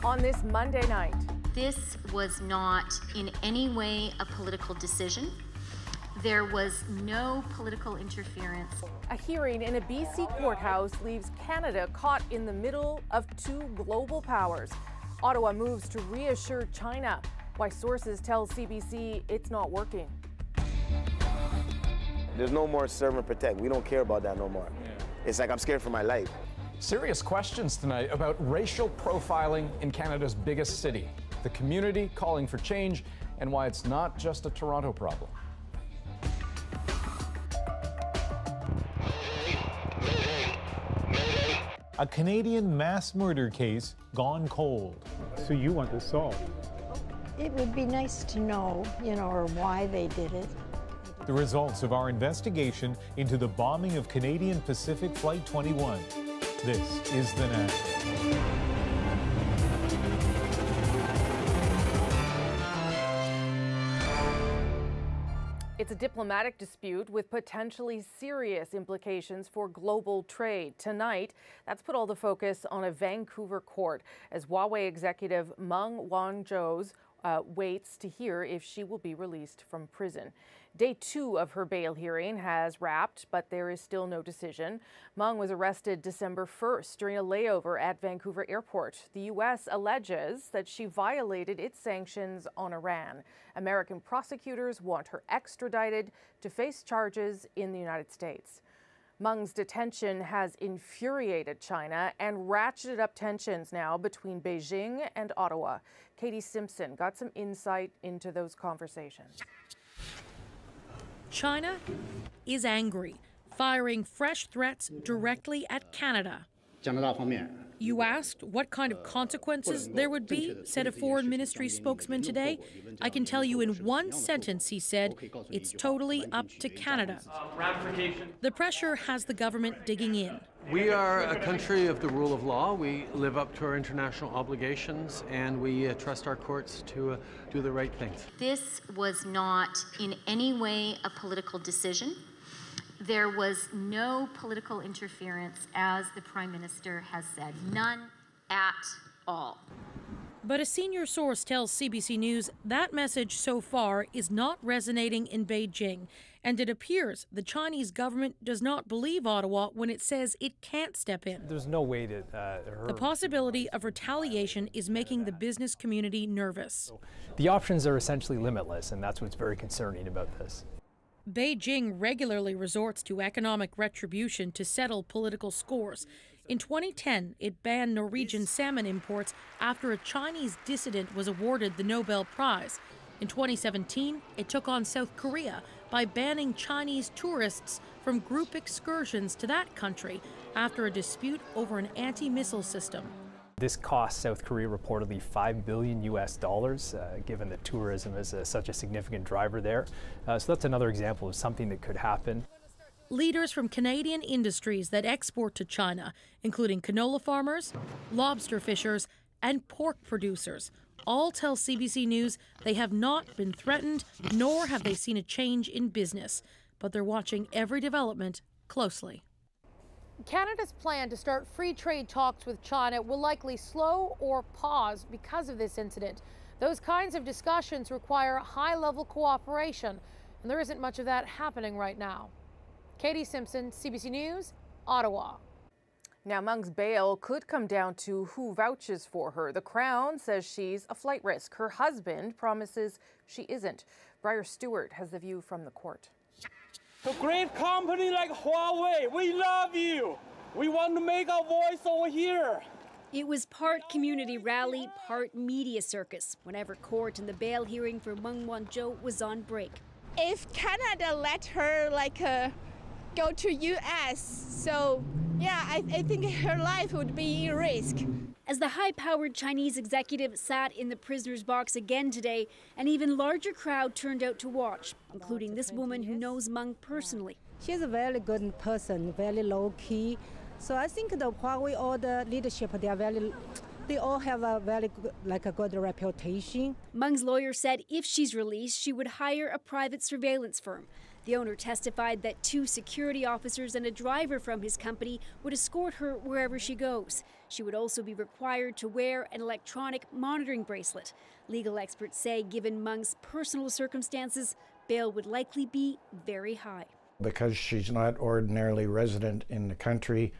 on this Monday night. This was not in any way a political decision. There was no political interference. A hearing in a BC courthouse leaves Canada caught in the middle of two global powers. Ottawa moves to reassure China. Why sources tell CBC it's not working. There's no more serve and protect. We don't care about that no more. It's like I'm scared for my life. Serious questions tonight about racial profiling in Canada's biggest city, the community calling for change, and why it's not just a Toronto problem. A Canadian mass murder case gone cold. So you want this solved? It would be nice to know, or why they did it. The results of our investigation into the bombing of Canadian Pacific Flight 21. This is The National. It's a diplomatic dispute with potentially serious implications for global trade. Tonight, that's put all the focus on a Vancouver court as Huawei executive Meng Wanzhou's waits to hear if she will be released from prison. Day 2 of her bail hearing has wrapped, but there is still no decision. Meng was arrested December 1st during a layover at Vancouver Airport. The U.S. alleges that she violated its sanctions on Iran. American prosecutors want her extradited to face charges in the United States. Meng's detention has infuriated China and ratcheted up tensions now between Beijing and Ottawa. Katie Simpson got some insight into those conversations. China is angry, firing fresh threats directly at Canada. You asked what kind of consequences there would be, said a foreign ministry spokesman today. I can tell you in one sentence, he said, it's totally up to Canada. The pressure has the government digging in. We are a country of the rule of law. We live up to our international obligations, and we trust our courts to do the right things. This was not in any way a political decision. There was no political interference, as the Prime Minister has said. None at all. But a senior source tells CBC News that message so far is not resonating in Beijing, and it appears the Chinese government does not believe Ottawa when it says it can't step in. There's no way to The possibility of retaliation is making the business community nervous. The options are essentially limitless, and that's what's very concerning about this. Beijing regularly resorts to economic retribution to settle political scores. In 2010, it banned Norwegian salmon imports after a Chinese dissident was awarded the Nobel Prize. In 2017, it took on South Korea by banning Chinese tourists from group excursions to that country after a dispute over an anti-missile system. This cost South Korea reportedly $5 billion, given that tourism is such a significant driver there. So that's another example of something that could happen. Leaders from Canadian industries that export to China, including canola farmers, lobster fishers, and pork producers, all tell CBC News they have not been threatened, nor have they seen a change in business. But they're watching every development closely. Canada's plan to start free trade talks with China will likely slow or pause because of this incident. Those kinds of discussions require high-level cooperation, and there isn't much of that happening right now. Katie Simpson, CBC News, Ottawa. Now, Meng's bail could come down to who vouches for her. The Crown says she's a flight risk. Her husband promises she isn't. Briar Stewart has the view from the court. A great company like Huawei, we love you. We want to make our voice over here. It was part community rally, part media circus, whenever court and the bail hearing for Meng Wanzhou was on break. If Canada let her go to US, so yeah, I think her life would be in risk. As the high-powered Chinese executive sat in the prisoner's box again today, an even larger crowd turned out to watch, including this woman who knows Meng personally. She's a very good person, very low-key. So I think the Huawei, all the leadership, they all have a very good reputation. Meng's lawyer said if she's released, she would hire a private surveillance firm. The owner testified that 2 security officers and a driver from his company would escort her wherever she goes. She would also be required to wear an electronic monitoring bracelet. Legal experts say, given Mung's personal circumstances, bail would likely be very high. Because she's not ordinarily resident in the country,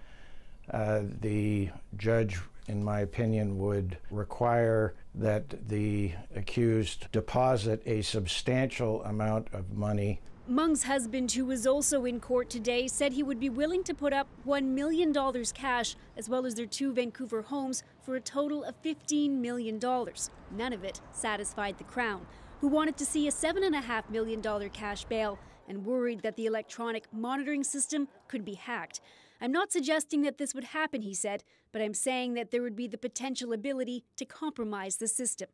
the judge, in my opinion, would require that the accused deposit a substantial amount of money. Mung's husband, who was also in court today, said he would be willing to put up $1 million cash, as well as their 2 Vancouver homes, for a total of $15 million. None of it satisfied the Crown, who wanted to see a $7.5 million cash bail and worried that the electronic monitoring system could be hacked. I'm not suggesting that this would happen, he said, but I'm saying that there would be the potential ability to compromise the system,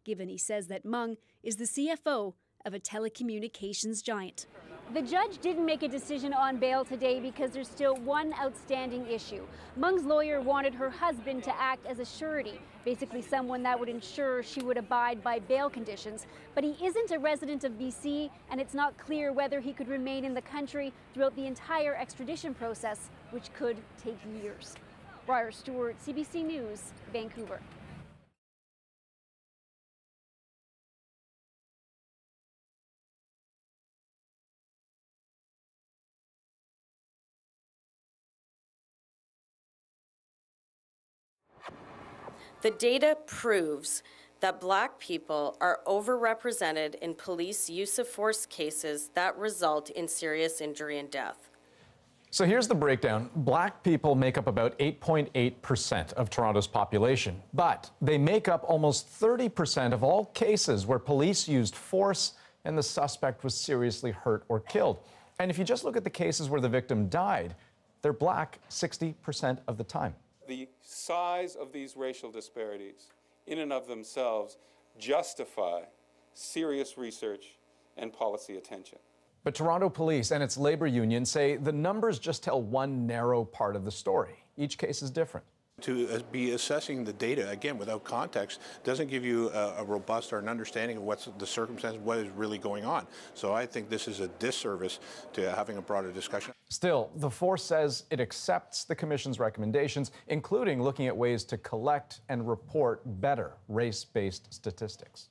given he says that Mung is the CFO of a telecommunications giant. The judge didn't make a decision on bail today because there's still one outstanding issue. Mung's lawyer wanted her husband to act as a surety, basically someone that would ensure she would abide by bail conditions. But he isn't a resident of BC, and it's not clear whether he could remain in the country throughout the entire extradition process, which could take years. Briar Stewart, CBC News, Vancouver. The data proves that Black people are overrepresented in police use of force cases that result in serious injury and death. So here's the breakdown. Black people make up about 8.8% of Toronto's population, but they make up almost 30% of all cases where police used force and the suspect was seriously hurt or killed. And if you just look at the cases where the victim died, they're Black 60% of the time. The size of these racial disparities in and of themselves justify serious research and policy attention. But Toronto Police and its labor union say the numbers just tell one narrow part of the story. Each case is different. To be assessing the data, again, without context, doesn't give you a robust or an understanding of what's the circumstance, what is really going on. So I think this is a disservice to having a broader discussion. Still, the force says it accepts the Commission's recommendations, including looking at ways to collect and report better race-based statistics.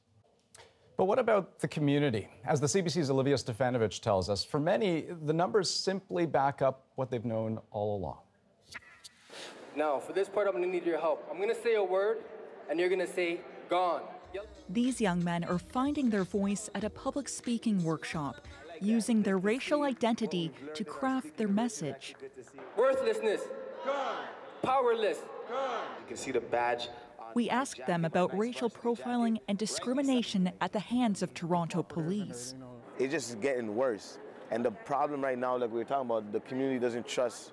But what about the community? As the CBC's Olivia Stefanovich tells us, for many, the numbers simply back up what they've known all along. Now, for this part, I'm going to need your help. I'm going to say a word, and you're going to say, gone. These young men are finding their voice at a public speaking workshop, using their racial identity to craft their message. Worthlessness. Gone. Powerless. Gone. You can see the badge. We asked them about racial profiling and discrimination at the hands of Toronto police. It's just getting worse. And the problem right now, like we were talking about, the community doesn't trust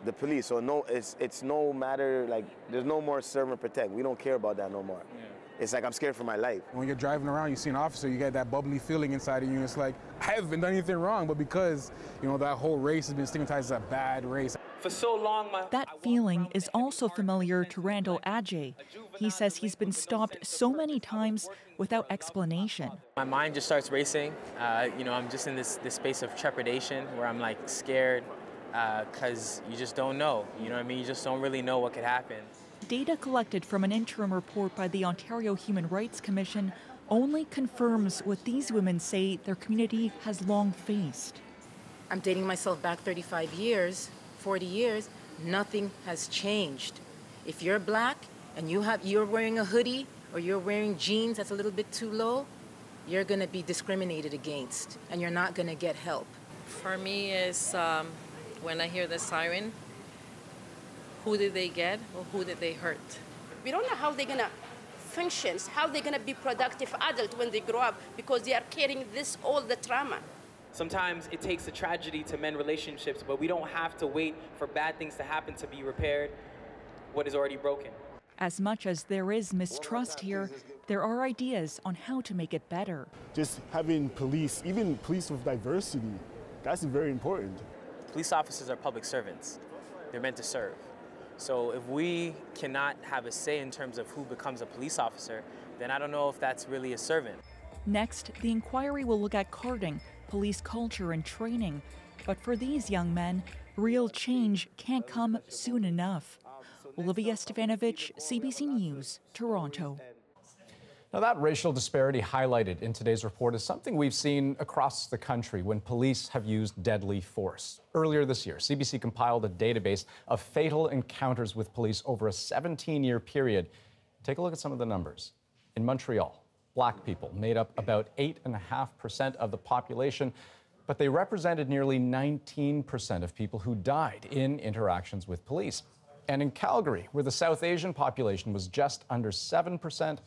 the police. So no, it's no matter, like, there's no more serve and protect. We don't care about that no more. Yeah. It's like I'm scared for my life. When you're driving around, you see an officer, you get that bubbly feeling inside of you. And it's like, I haven't done anything wrong, but because, you know, that whole race has been stigmatized as a bad race. For so long, that feeling is also familiar to Randall Ajay. He says he's been stopped so many times without explanation. My mind just starts racing. You know, I'm just in this space of trepidation where I'm like scared because you just don't know. You know what I mean? You just don't really know what could happen. Data collected from an interim report by the Ontario Human Rights Commission only confirms what these women say their community has long faced. I'm dating myself back 35 years, 40 years, nothing has changed. If you're Black and you're wearing a hoodie or you're wearing jeans that's a little bit too low, you're gonna be discriminated against and you're not gonna get help. For me, is when I hear the siren, who did they get or who did they hurt? We don't know how they're gonna function, how they're gonna be productive adult when they grow up, because they are carrying all the trauma. Sometimes it takes a tragedy to mend relationships, but we don't have to wait for bad things to happen to be repaired what is already broken. As much as there is mistrust here, there are ideas on how to make it better. Just having police, even police with diversity, that's very important. Police officers are public servants. They're meant to serve. So if we cannot have a say in terms of who becomes a police officer, then I don't know if that's really a servant. Next, the inquiry will look at carding, police culture and training. But for these young men, real change can't come soon enough. Olivia Stefanovic, CBC News, Toronto. Now, that racial disparity highlighted in today's report is something we've seen across the country when police have used deadly force. Earlier this year, CBC compiled a database of fatal encounters with police over a 17-year period. Take a look at some of the numbers. In Montreal, Black people made up about 8.5% of the population, but they represented nearly 19% of people who died in interactions with police. And in Calgary, where the South Asian population was just under 7%,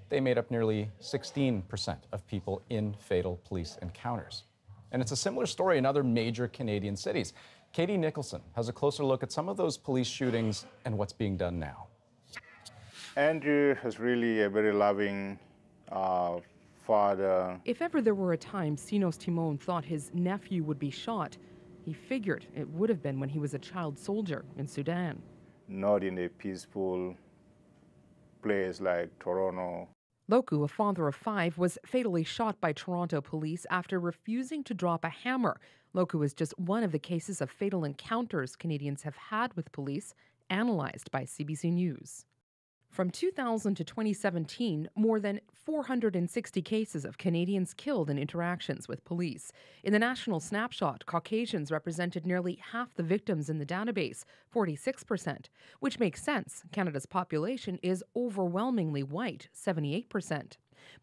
they made up nearly 16% of people in fatal police encounters. And it's a similar story in other major Canadian cities. Katie Nicholson has a closer look at some of those police shootings and what's being done now. Andrew is really a very loving father. If ever there were a time Sinos Timon thought his nephew would be shot, he figured it would have been when he was a child soldier in Sudan. Not in a peaceful place like Toronto. Loku, a father of 5, was fatally shot by Toronto police after refusing to drop a hammer. Loku is just one of the cases of fatal encounters Canadians have had with police, analyzed by CBC News. From 2000 to 2017, more than 460 cases of Canadians killed in interactions with police. In the national snapshot, Caucasians represented nearly half the victims in the database, 46%, which makes sense. Canada's population is overwhelmingly white, 78%.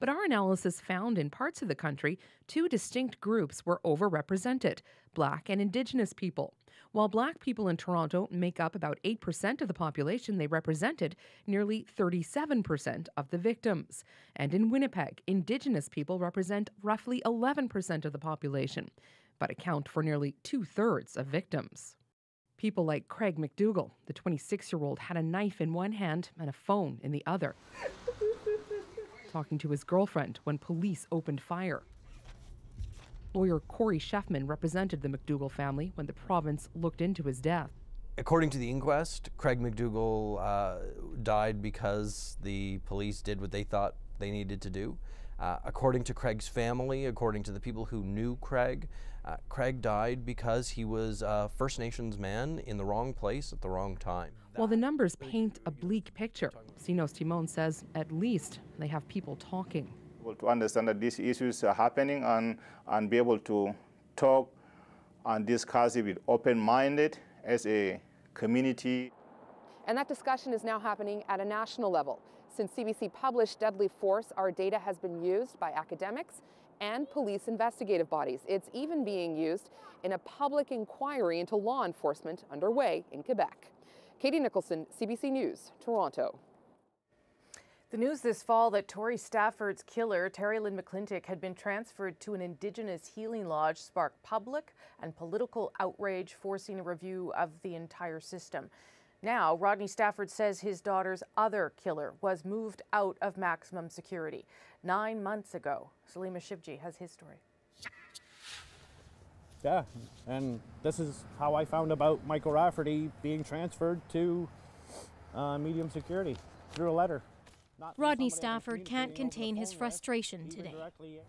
But our analysis found in parts of the country, 2 distinct groups were overrepresented, Black and Indigenous people. While Black people in Toronto make up about 8% of the population, they represented nearly 37% of the victims. And in Winnipeg, Indigenous people represent roughly 11% of the population, but account for nearly 2/3 of victims. People like Craig McDougall, the 26-year-old, had a knife in one hand and a phone in the other, talking to his girlfriend when police opened fire. Lawyer Corey Sheffman represented the McDougall family when the province looked into his death. According to the inquest, Craig McDougall died because the police did what they thought they needed to do. According to Craig's family, according to the people who knew Craig, Craig died because he was a First Nations man in the wrong place at the wrong time. While the numbers paint a bleak picture, Sinos Timon says at least they have people talking. To understand that these issues are happening and be able to talk and discuss it with open-minded as a community. And that discussion is now happening at a national level. Since CBC published Deadly Force, our data has been used by academics and police investigative bodies. It's even being used in a public inquiry into law enforcement underway in Quebec. Katie Nicholson, CBC News, Toronto. The news this fall that Tori Stafford's killer, Terry Lynn McClintic, had been transferred to an Indigenous healing lodge sparked public and political outrage, forcing a review of the entire system. Now, Rodney Stafford says his daughter's other killer was moved out of maximum security 9 months ago. Salima Shivji has his story. Yeah, and this is how I found about Michael Rafferty being transferred to medium security through a letter. Rodney Stafford can't contain his frustration today.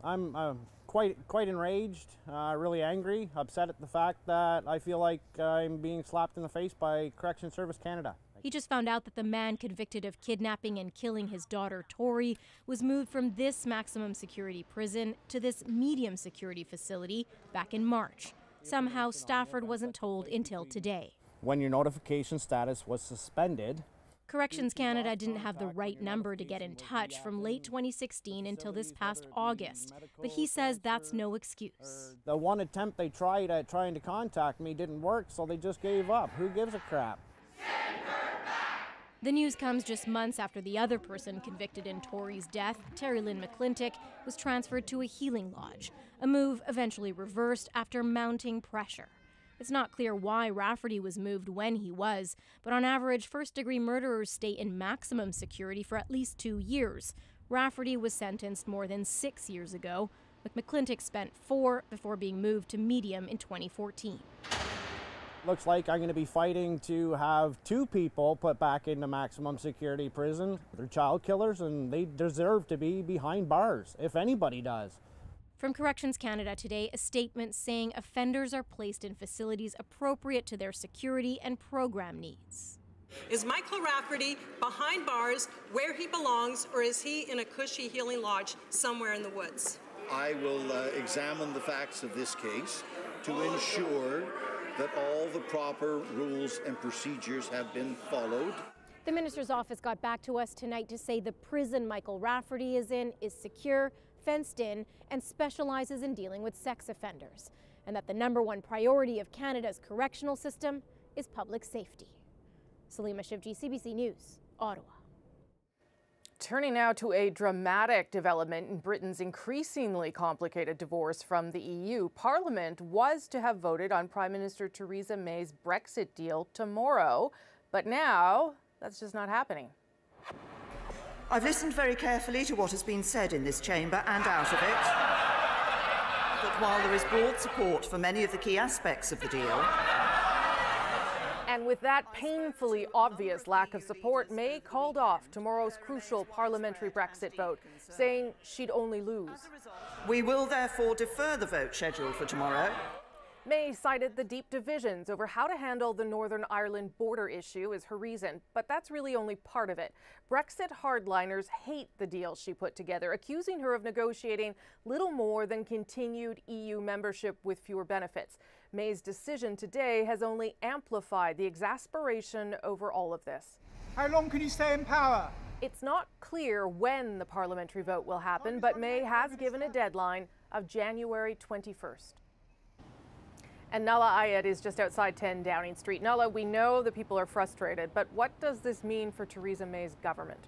I'm quite enraged, really angry, upset at the fact that I feel like I'm being slapped in the face by Correction Service Canada. He just found out that the man convicted of kidnapping and killing his daughter, Tori, was moved from this maximum security prison to this medium security facility back in March. Somehow, Stafford wasn't told until today. When your notification status was suspended, Corrections Canada didn't have the right number to get in touch from late 2016 until this past August, but he says that's no excuse. The one attempt they tried at trying to contact me didn't work, so they just gave up. Who gives a crap? The news comes just months after the other person convicted in Tori's death, Terry Lynn McClintic, was transferred to a healing lodge, a move eventually reversed after mounting pressure. It's not clear why Rafferty was moved when he was, but on average, first-degree murderers stay in maximum security for at least 2 years. Rafferty was sentenced more than 6 years ago. McClintic spent 4 before being moved to medium in 2014. Looks like I'm going to be fighting to have 2 people put back into maximum security prison. They're child killers and they deserve to be behind bars, if anybody does. From Corrections Canada today, a statement saying offenders are placed in facilities appropriate to their security and program needs. Is Michael Rafferty behind bars where he belongs, or is he in a cushy healing lodge somewhere in the woods? I will examine the facts of this case to ensure that all the proper rules and procedures have been followed. The minister's office got back to us tonight to say the prison Michael Rafferty is in is secure, fenced in, and specializes in dealing with sex offenders, and that the #1 priority of Canada's correctional system is public safety. Salima Shivji, CBC News, Ottawa. Turning now to a dramatic development in Britain's increasingly complicated divorce from the EU. Parliament was to have voted on Prime Minister Theresa May's Brexit deal tomorrow, but now that's just not happening. I've listened very carefully to what has been said in this chamber and out of it. But while there is broad support for many of the key aspects of the deal, and with that painfully obvious lack of support, May called off tomorrow's crucial parliamentary Brexit vote, saying she'd only lose. We will therefore defer the vote scheduled for tomorrow. May cited the deep divisions over how to handle the Northern Ireland border issue as her reason, but that's really only part of it. Brexit hardliners hate the deal she put together, accusing her of negotiating little more than continued EU membership with fewer benefits. May's decision today has only amplified the exasperation over all of this. How long can you stay in power? It's not clear when the parliamentary vote will happen, but May has given a deadline of January 21st. And Nala Ayed is just outside 10 Downing Street. Nala, we know the people are frustrated, but what does this mean for Theresa May's government?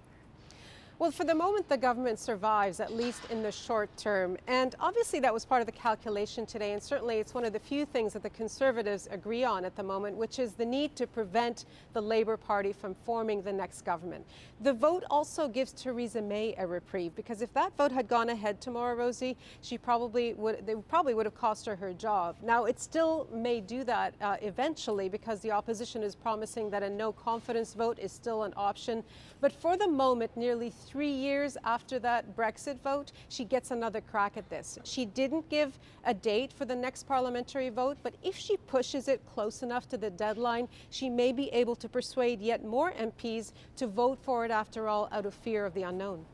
Well, for the moment, the government survives, at least in the short term. And obviously that was part of the calculation today. And certainly it's one of the few things that the Conservatives agree on at the moment, which is the need to prevent the Labour Party from forming the next government. The vote also gives Theresa May a reprieve, because if that vote had gone ahead tomorrow, Rosie, they probably would have cost her job. Now, it still may do that eventually, because the opposition is promising that a no confidence vote is still an option. But for the moment, nearly 3 years after that Brexit vote, she gets another crack at this. She didn't give a date for the next parliamentary vote, but if she pushes it close enough to the deadline, she may be able to persuade yet more MPs to vote for it after all, out of fear of the unknown.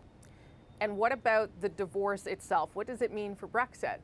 And what about the divorce itself? What does it mean for Brexit?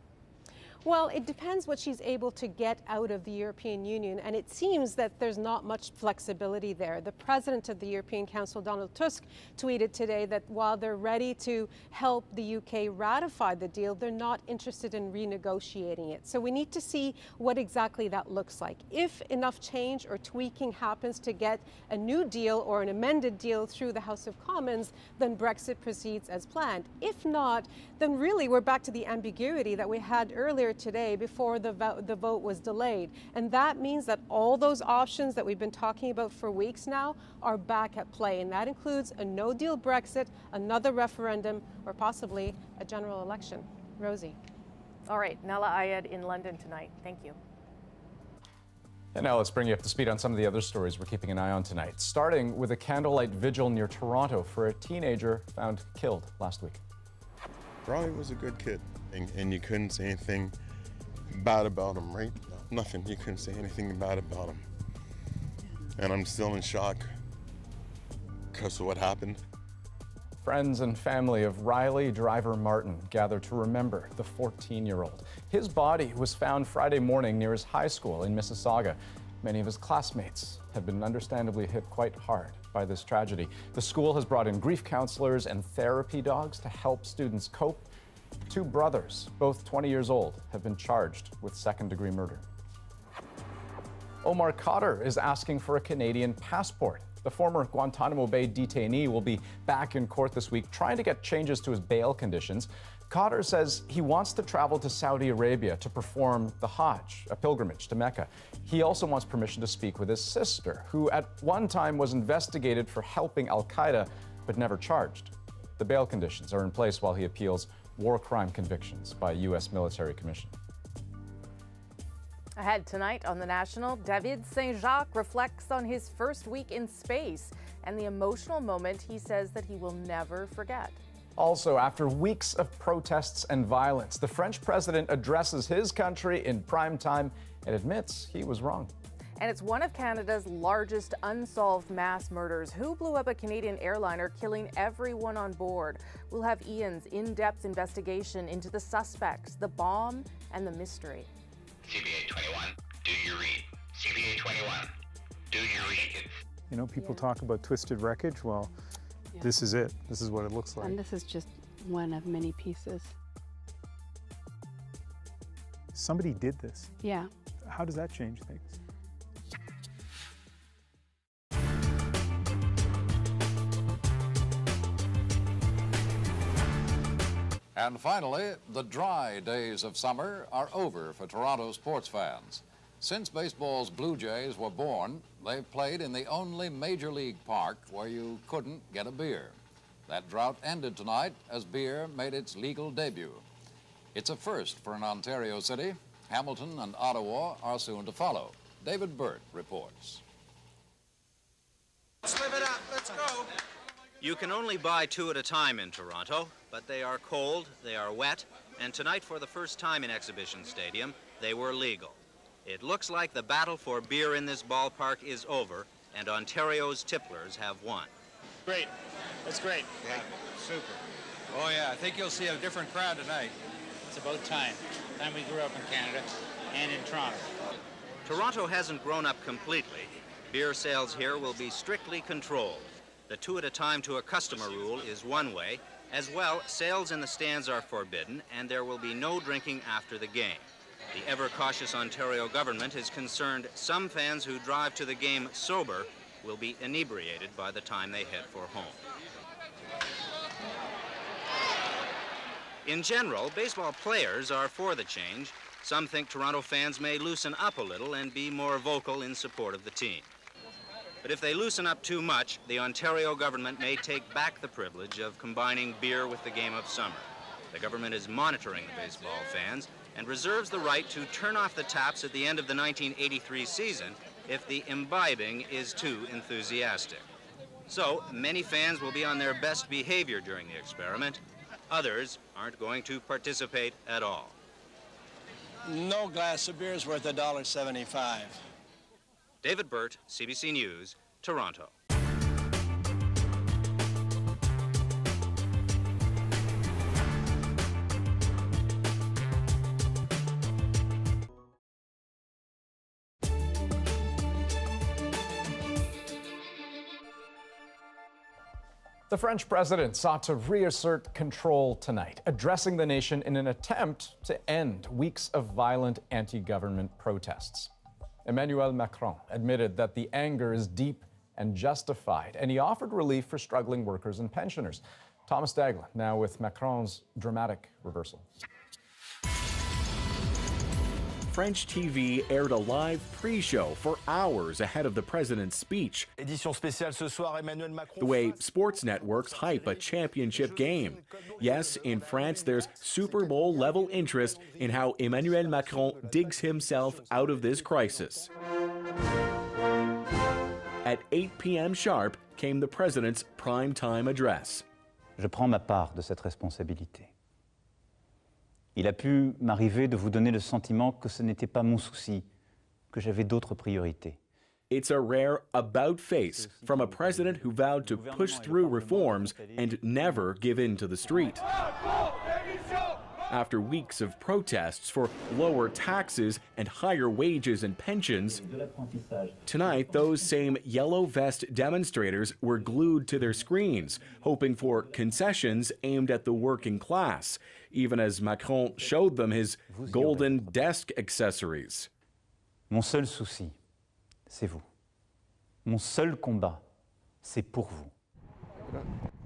Well, it depends what she's able to get out of the European Union, and it seems that there's not much flexibility there. The president of the European Council, Donald Tusk, tweeted today that while they're ready to help the UK ratify the deal, they're not interested in renegotiating it. So we need to see what exactly that looks like. If enough change or tweaking happens to get a new deal or an amended deal through the House of Commons, then Brexit proceeds as planned. If not, then really we're back to the ambiguity that we had earlier today before the vote was delayed. And that means that all those options that we've been talking about for weeks now are back at play. And that includes a no-deal Brexit, another referendum, or possibly a general election. Rosie. All right, Nala Ayed in London tonight. Thank you. And now let's bring you up to speed on some of the other stories we're keeping an eye on tonight, starting with a candlelight vigil near Toronto for a teenager found killed last week. Riley was a good kid, and you couldn't say anything bad about him, right? Nothing. You couldn't say anything bad about him. And I'm still in shock because of what happened. Friends and family of Riley Driver Martin gathered to remember the 14-year-old. His body was found Friday morning near his high school in Mississauga. Many of his classmates have been understandably hit quite hard by this tragedy. The school has brought in grief counselors and therapy dogs to help students cope. 2 brothers, both 20 years old, have been charged with second-degree murder. Omar Khadr is asking for a Canadian passport. The former Guantanamo Bay detainee will be back in court this week trying to get changes to his bail conditions. Khadr says he wants to travel to Saudi Arabia to perform the Hajj, a pilgrimage to Mecca. He also wants permission to speak with his sister, who at one time was investigated for helping al-Qaeda but never charged. The bail conditions are in place while he appeals war crime convictions by a U.S. military commission. Ahead tonight on The National, David Saint-Jacques reflects on his first week in space and the emotional moment he says that he will never forget. Also, after weeks of protests and violence, the French president addresses his country in prime time and admits he was wrong. And it's one of Canada's largest unsolved mass murders. Who blew up a Canadian airliner, killing everyone on board? We'll have Ian's in-depth investigation into the suspects, the bomb, and the mystery. CBA 21, do you read? CBA 21, do you read? You know, people talk about twisted wreckage. Well, this is it. This is what it looks like. And this is just one of many pieces. Somebody did this. Yeah. How does that change things? And finally, the dry days of summer are over for Toronto sports fans. Since baseball's Blue Jays were born, they've played in the only major league park where you couldn't get a beer. That drought ended tonight as beer made its legal debut. It's a first for an Ontario city. Hamilton and Ottawa are soon to follow. David Burt reports. Let's live it up. Let's go. You can only buy two at a time in Toronto, but they are cold, they are wet, and tonight, for the first time in Exhibition Stadium, they were legal. It looks like the battle for beer in this ballpark is over, and Ontario's tipplers have won. Great. That's great. Yeah. Super. Oh, yeah. I think you'll see a different crowd tonight. It's about time. Time we grew up in Canada and in Toronto. Toronto hasn't grown up completely. Beer sales here will be strictly controlled. The two at a time to a customer rule is one way. As well, sales in the stands are forbidden, and there will be no drinking after the game. The ever-cautious Ontario government is concerned some fans who drive to the game sober will be inebriated by the time they head for home. In general, baseball players are for the change. Some think Toronto fans may loosen up a little and be more vocal in support of the team. But if they loosen up too much, the Ontario government may take back the privilege of combining beer with the game of summer. The government is monitoring the baseball fans and reserves the right to turn off the taps at the end of the 1983 season if the imbibing is too enthusiastic. So, many fans will be on their best behavior during the experiment. Others aren't going to participate at all. No glass of beer is worth $1.75. David Burt, CBC News, Toronto. The French president sought to reassert control tonight, addressing the nation in an attempt to end weeks of violent anti-government protests. Emmanuel Macron admitted that the anger is deep and justified, and he offered relief for struggling workers and pensioners. Thomas Daglan now with Macron's dramatic reversal. French TV aired a live pre-show for hours ahead of the president's speech. The way sports networks hype a championship game. Yes, in France, there's Super Bowl-level interest in how Emmanuel Macron digs himself out of this crisis. At 8 p.m. sharp came the president's prime-time address. Je prends ma part de cette responsabilité. Il a pu m'arriver de vous donner le sentiment que ce n'était pas mon souci, que j'avais d'autres priorités. It's a rare about-face from a president who vowed to push through reforms and never give in to the street. After weeks of protests for lower taxes and higher wages and pensions, tonight those same yellow vest demonstrators were glued to their screens, hoping for concessions aimed at the working class, even as Macron showed them his golden desk accessories. Mon seul souci, c'est vous. Mon seul combat, c'est pour vous.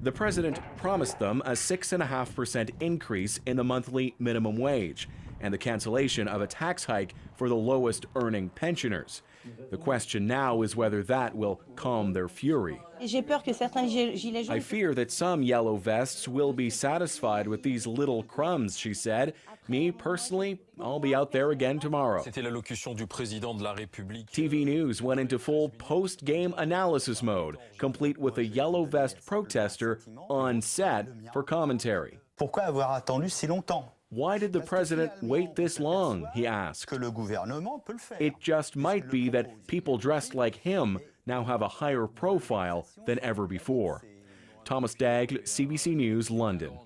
The president promised them a 6.5% increase in the monthly minimum wage and the cancellation of a tax hike for the lowest earning pensioners. The question now is whether that will calm their fury. I fear that some yellow vests will be satisfied with these little crumbs, she said. Me, personally, I'll be out there again tomorrow. TV News went into full post-game analysis mode, complete with a yellow vest protester on set for commentary. Pourquoi avoir attendu si longtemps? Why did the president wait this long, he asked. It just might be that people dressed like him now have a higher profile than ever before. Thomas Dagle, CBC News, London.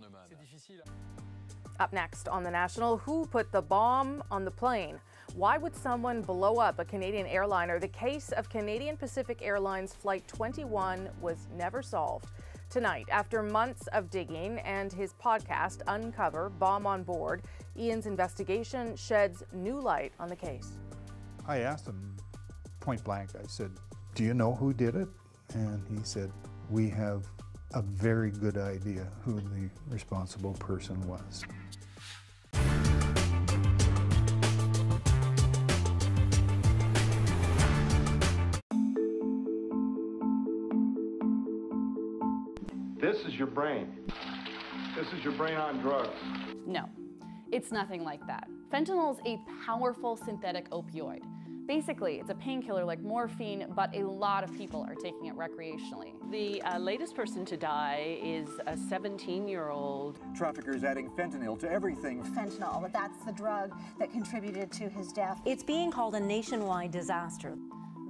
Up next on The National, who put the bomb on the plane? Why would someone blow up a Canadian airliner? The case of Canadian Pacific Airlines Flight 21 was never solved. Tonight, after months of digging and his podcast, Uncover, Bomb on Board, Ian's investigation sheds new light on the case. I asked him point blank, I said, do you know who did it? And he said, we have a very good idea who the responsible person was. This is your brain. This is your brain on drugs. No, it's nothing like that. Fentanyl is a powerful synthetic opioid. Basically, it's a painkiller like morphine, but a lot of people are taking it recreationally. The latest person to die is a 17-year-old. Traffickers adding fentanyl to everything. Fentanyl, but that's the drug that contributed to his death. It's being called a nationwide disaster.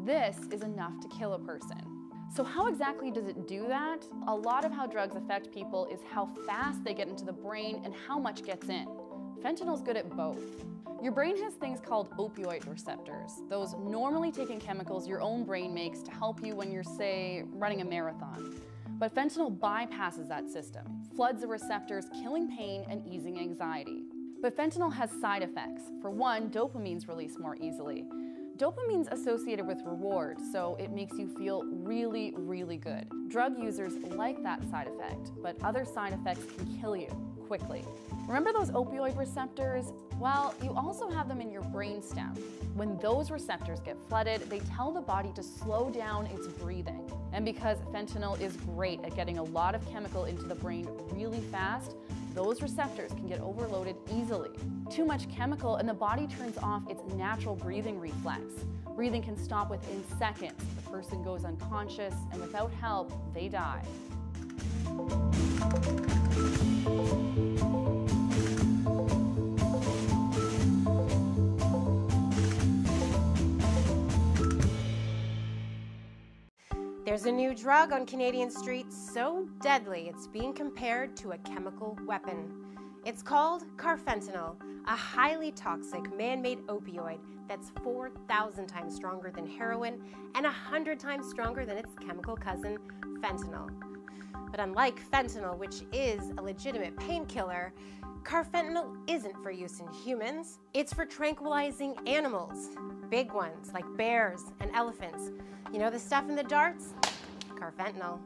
This is enough to kill a person. So how exactly does it do that? A lot of how drugs affect people is how fast they get into the brain and how much gets in. Fentanyl's good at both. Your brain has things called opioid receptors, those normally taken chemicals your own brain makes to help you when you're, say, running a marathon. But fentanyl bypasses that system, floods the receptors, killing pain and easing anxiety. But fentanyl has side effects. For one, dopamine's released more easily. Dopamine's associated with reward, so it makes you feel really, really good. Drug users like that side effect, but other side effects can kill you quickly. Remember those opioid receptors? Well, you also have them in your brainstem. When those receptors get flooded, they tell the body to slow down its breathing. And because fentanyl is great at getting a lot of chemical into the brain really fast, those receptors can get overloaded easily. Too much chemical and the body turns off its natural breathing reflex. Breathing can stop within seconds. The person goes unconscious, and without help, they die. There's a new drug on Canadian streets so deadly it's being compared to a chemical weapon. It's called carfentanil, a highly toxic man-made opioid that's 4,000 times stronger than heroin and 100 times stronger than its chemical cousin, fentanyl. But unlike fentanyl, which is a legitimate painkiller, carfentanil isn't for use in humans. It's for tranquilizing animals, big ones like bears and elephants. You know the stuff in the darts? Carfentanil.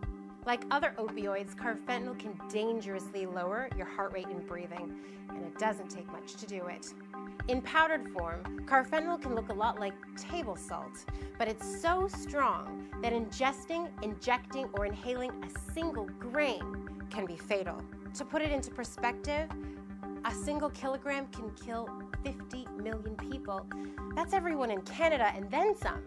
Like other opioids, carfentanil can dangerously lower your heart rate and breathing, and it doesn't take much to do it. In powdered form, carfentanil can look a lot like table salt, but it's so strong that ingesting, injecting, or inhaling a single grain can be fatal. To put it into perspective, a single kilogram can kill 50 million people. That's everyone in Canada and then some.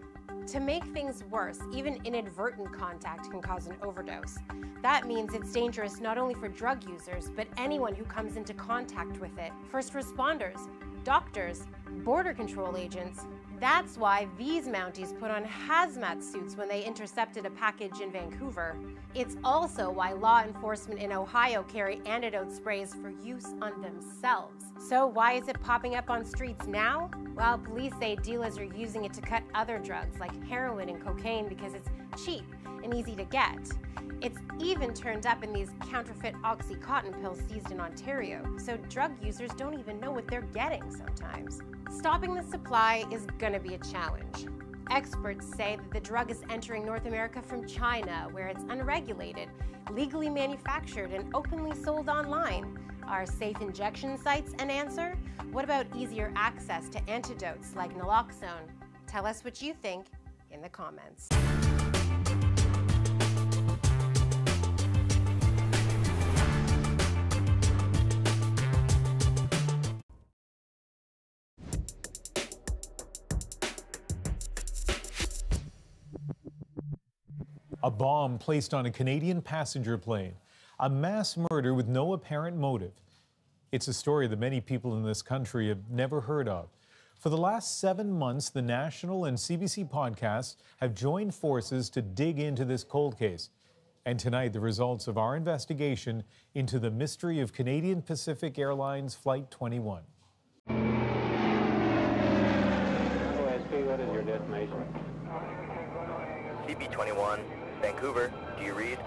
To make things worse, even inadvertent contact can cause an overdose. That means it's dangerous not only for drug users, but anyone who comes into contact with it. First responders, doctors, border control agents. That's why these Mounties put on hazmat suits when they intercepted a package in Vancouver. It's also why law enforcement in Ohio carry antidote sprays for use on themselves. So why is it popping up on streets now? Well, police say dealers are using it to cut other drugs like heroin and cocaine because it's cheap and easy to get. It's even turned up in these counterfeit Oxycontin pills seized in Ontario, so drug users don't even know what they're getting sometimes. Stopping the supply is gonna be a challenge. Experts say that the drug is entering North America from China, where it's unregulated, legally manufactured, and openly sold online. Are safe injection sites an answer? What about easier access to antidotes like naloxone? Tell us what you think in the comments. A bomb placed on a Canadian passenger plane. A mass murder with no apparent motive. It's a story that many people in this country have never heard of. For the last 7 months, the National and CBC podcasts have joined forces to dig into this cold case. And tonight, the results of our investigation into the mystery of Canadian Pacific Airlines Flight 21. What is your destination? CB21, Vancouver. Do you read?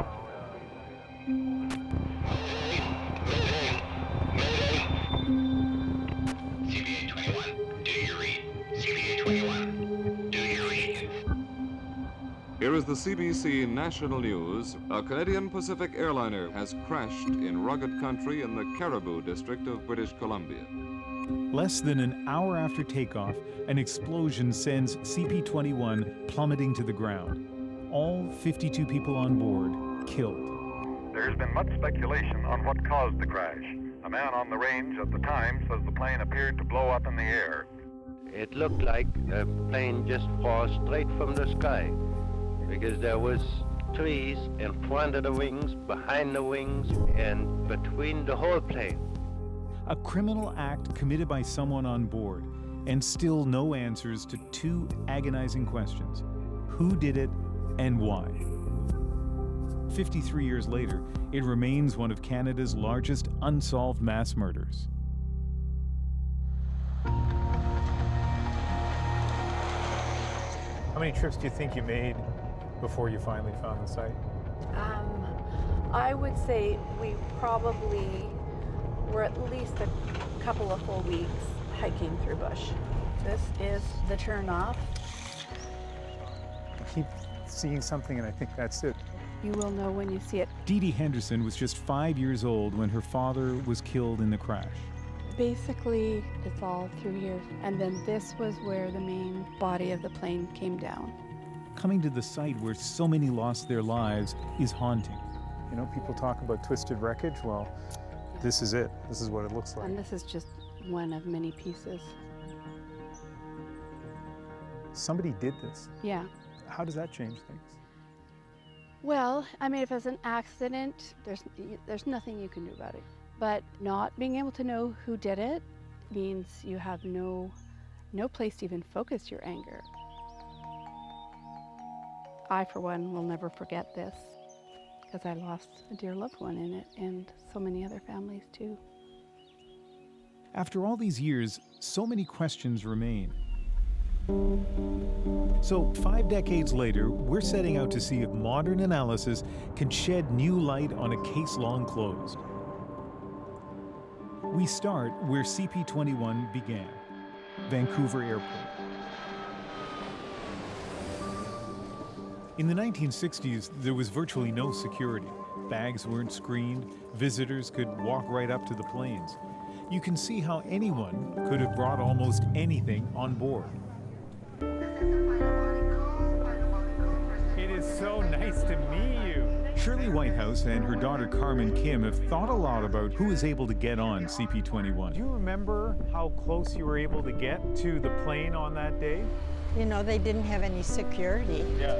CBA21, do you read? CBA21, do you read? Here is the CBC National News. A Canadian Pacific airliner has crashed in rugged country in the Caribou district of British Columbia. Less than an hour after takeoff, an explosion sends CP-21 plummeting to the ground. All 52 people on board killed. There's been much speculation on what caused the crash. A man on the range at the time says the plane appeared to blow up in the air. It looked like a plane just falls straight from the sky because there was trees in front of the wings, behind the wings, and between the whole plane. A criminal act committed by someone on board, and still no answers to two agonizing questions. Who did it and why? 53 years later, it remains one of Canada's largest unsolved mass murders. How many trips do you think you made before you finally found the site? I would say we probably were at least a couple of full weeks hiking through bush. This is the turnoff. I keep seeing something and I think that's it. You will know when you see it. Dee Dee Henderson was just 5 years old when her father was killed in the crash. Basically, it's all through here. And then this was where the main body of the plane came down. Coming to the site where so many lost their lives is haunting. You know, people talk about twisted wreckage. Well, this is it. This is what it looks like. And this is just one of many pieces. Somebody did this. Yeah. How does that change things? Well, I mean, if it's an accident, there's nothing you can do about it. But not being able to know who did it means you have no place to even focus your anger. I, for one, will never forget this because I lost a dear loved one in it, and so many other families too. After all these years, so many questions remain. So 5 decades later, we're setting out to see if modern analysis can shed new light on a case long closed. We start where CP-21 began, Vancouver Airport. In the 1960s, there was virtually no security. Bags weren't screened, visitors could walk right up to the planes. You can see how anyone could have brought almost anything on board. It is so nice to meet you. Shirley Whitehouse and her daughter Carmen Kim have thought a lot about who is able to get on CP-21. Do you remember how close you were able to get to the plane on that day? You know, they didn't have any security. Yeah.